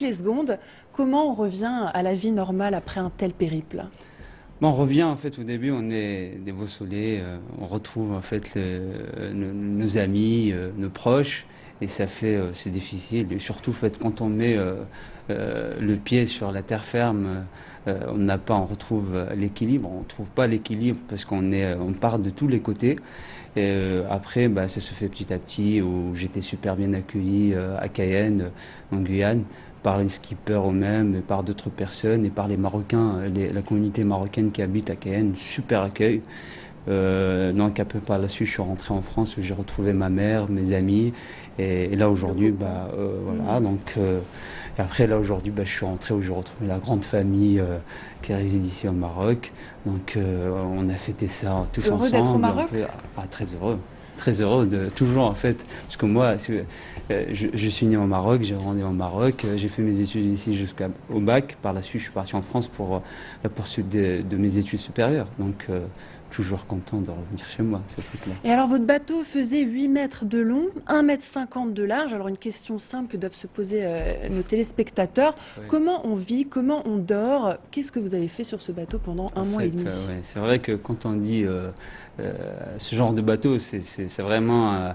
les secondes. Comment on revient à la vie normale après un tel périple? Bon, on revient en fait au début, on est déboussolé, on retrouve en fait nos amis, nos proches, et ça fait c'est difficile. Et surtout en fait quand on met le pied sur la terre ferme, on n'a pas, on retrouve l'équilibre, on trouve pas l'équilibre parce on part de tous les côtés. Et après, bah, ça se fait petit à petit, où j'étais super bien accueilli à Cayenne, en Guyane, par les skippers eux-mêmes, et par d'autres personnes, et par les Marocains, la communauté marocaine qui habite à Cayenne, super accueil. Donc un peu par la suite, je suis rentré en France où j'ai retrouvé ma mère, mes amis, et là aujourd'hui, bah, voilà, donc et après là aujourd'hui, bah, je suis rentré où j'ai retrouvé la grande famille qui réside ici au Maroc. Donc on a fêté ça tous Heureux d'être au ensemble, un Maroc? peu, très heureux de toujours en fait, parce que moi, je suis né au Maroc, j'ai grandi au Maroc, j'ai fait mes études ici jusqu'au bac. Par la suite, je suis parti en France pour la poursuite de mes études supérieures. Donc toujours content de revenir chez moi, ça c'est clair. Et alors, votre bateau faisait 8 mètres de long, 1,50 m de large. Alors, une question simple que doivent se poser nos téléspectateurs. Ouais. Comment on vit? Comment on dort? Qu'est-ce que vous avez fait sur ce bateau pendant un En mois et fait, demi? ouais, c'est vrai que quand on dit ce genre de bateau, c'est vraiment,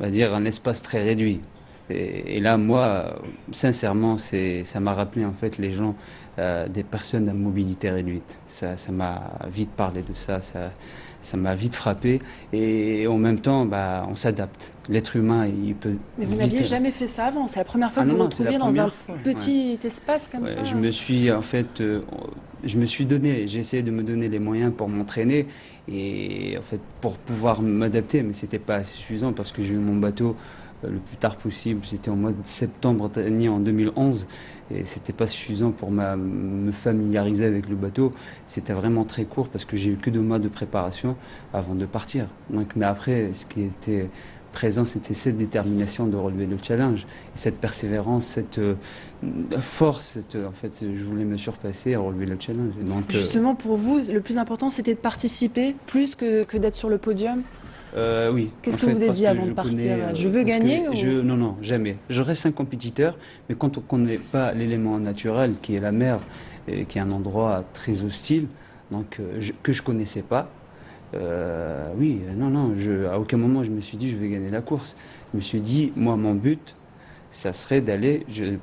on va dire, un espace très réduit. Et là, moi, sincèrement, ça m'a rappelé en fait les gens, des personnes à mobilité réduite. Ça m'a vite parlé de ça m'a vite frappé. Et en même temps, bah, on s'adapte. L'être humain, il peut Mais vous vite. n'aviez jamais fait ça avant. C'est la première fois Ah que vous non, vous non, c'est la retrouviez dans un première fois. Ouais. petit espace comme ça. Ouais, je me suis en fait, je me suis donné, j'ai essayé de me donner les moyens pour m'entraîner et en fait pour pouvoir m'adapter, mais c'était pas assez suffisant parce que j'ai eu mon bateau le plus tard possible. C'était au mois de septembre dernier en 2011 et c'était pas suffisant pour me familiariser avec le bateau. C'était vraiment très court parce que j'ai eu que 2 mois de préparation avant de partir. Donc, mais après, ce qui était présent, c'était cette détermination de relever le challenge, et cette persévérance, cette force, en fait, je voulais me surpasser et relever le challenge. Et donc, Justement, pour vous, le plus important, c'était de participer plus que d'être sur le podium. oui, en Qu'est-ce que vous fait, vous êtes parce dit que avant de je connais, partir? Je veux parce que gagner ou... non, non, jamais. Je reste un compétiteur, mais quand on ne connaît pas l'élément naturel qui est la mer, et qui est un endroit très hostile, donc que je connaissais pas, oui, non, non, à aucun moment je me suis dit je vais gagner la course. Je me suis dit, moi, mon but, ça serait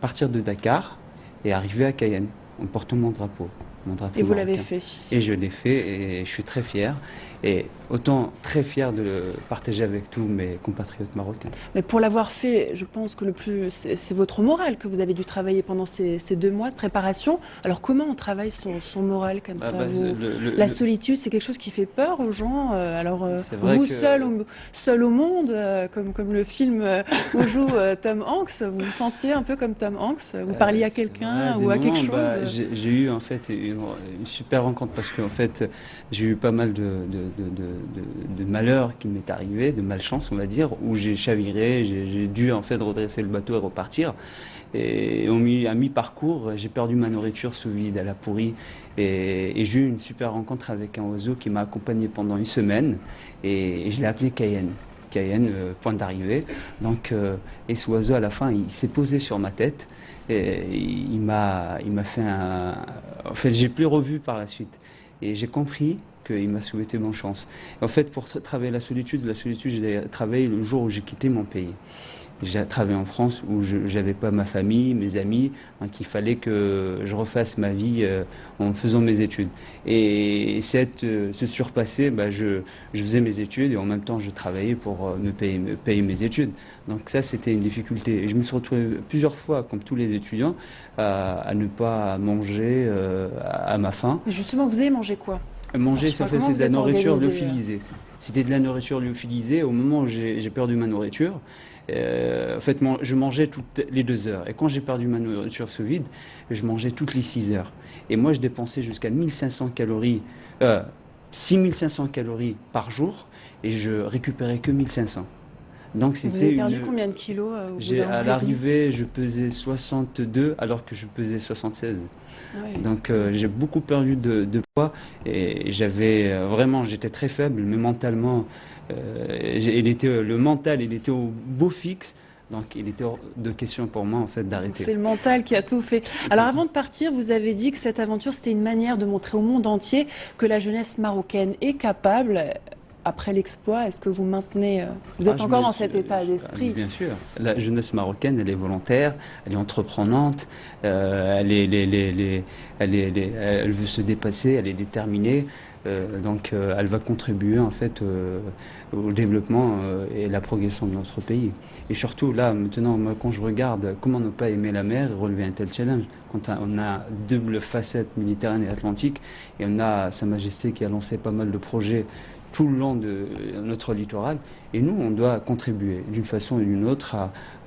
partir de Dakar et arriver à Cayenne en portant mon Et drapeau vous l'avez marocain. fait. Et je l'ai fait et je suis très fier. Et autant très fier de le partager avec tous mes compatriotes marocains. Mais pour l'avoir fait, je pense que le plus, c'est votre moral que vous avez dû travailler pendant ces 2 mois de préparation. Alors comment on travaille son moral comme Ah ça bah, La solitude, c'est quelque chose qui fait peur aux gens. c'est vrai Vous que seul au monde, comme le film où joue Tom Hanks, vous vous sentiez un peu comme Tom Hanks. Vous parliez à c'est vrai, quelqu'un des ou à quelque moments, chose. bah, j'ai eu en fait une super rencontre parce qu'en fait j'ai eu pas mal de malheurs qui m'est arrivé, de malchance on va dire, où j'ai chaviré, j'ai dû en fait redresser le bateau et repartir. Et à mi-parcours, j'ai perdu ma nourriture sous vide, elle a pourri. Et j'ai eu une super rencontre avec un oiseau qui m'a accompagné pendant une semaine. Et je l'ai appelé Cayenne. Cayenne, point d'arrivée. Donc, et ce oiseau, à la fin, il s'est posé sur ma tête. Et il m'a fait un. En fait, j'ai plus revu par la suite. Et j'ai compris qu'il m'a souhaité bonne chance. En fait, pour travailler la solitude, je l'ai travaillé le jour où j'ai quitté mon pays. J'ai travaillé en France où je n'avais pas ma famille, mes amis, donc il fallait que je refasse ma vie en faisant mes études. Et se surpasser, bah, je faisais mes études et en même temps je travaillais pour me payer mes études. Donc ça, c'était une difficulté. Et je me suis retrouvé plusieurs fois, comme tous les étudiants, à ne pas manger à ma faim. Mais justement, vous avez mangé quoi? Alors, je Manger, sais ça pas fait, comment c'est de vous la êtes nourriture organisé. lyophilisée. C'était de la nourriture lyophilisée. Au moment où j'ai perdu ma nourriture, en fait, je mangeais toutes les 2 heures. Et quand j'ai perdu ma nourriture sous vide, je mangeais toutes les 6 heures. Et moi, je dépensais jusqu'à 1500 calories, 6500 calories par jour, et je récupérais que 1500. Donc Vous c'était avez perdu une. combien de kilos au bout d'un À mois et demi? l'arrivée, je pesais 62 alors que je pesais 76. Ah oui, Donc quand même. j'ai beaucoup perdu de poids et j'avais vraiment, j'étais très faible, mais mentalement, le mental, il était au beau fixe. Donc il était hors de question pour moi en fait Donc d'arrêter. c'est le mental qui a tout fait. Alors avant de partir, vous avez dit que cette aventure, c'était une manière de montrer au monde entier que la jeunesse marocaine est capable. Après l'exploit, est-ce que vous maintenez, vous êtes encore dans cet état d'esprit? Bien sûr. La jeunesse marocaine, elle est volontaire, elle est entreprenante, elle veut se dépasser, elle est déterminée. Donc, elle va contribuer en fait au développement et la progression de notre pays. Et surtout, là, maintenant, moi, quand je regarde comment ne pas aimer la mer et relever un tel challenge, quand on a double facette Méditerranée et Atlantique, et on a Sa Majesté qui a lancé pas mal de projets tout le long de notre littoral. Et nous, on doit contribuer d'une façon ou d'une autre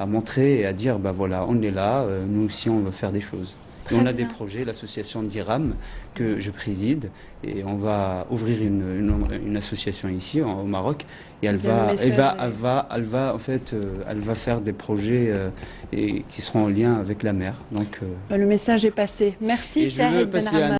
à montrer et à dire, bah voilà, on est là, nous aussi, on va faire des choses. Et on a des projets, l'association d'IRAM que je préside, et on va ouvrir une association ici au Maroc, et elle va en fait, elle va faire des projets qui seront en lien avec la mer. Donc, Le message est passé. Merci, Saïd Benrahma.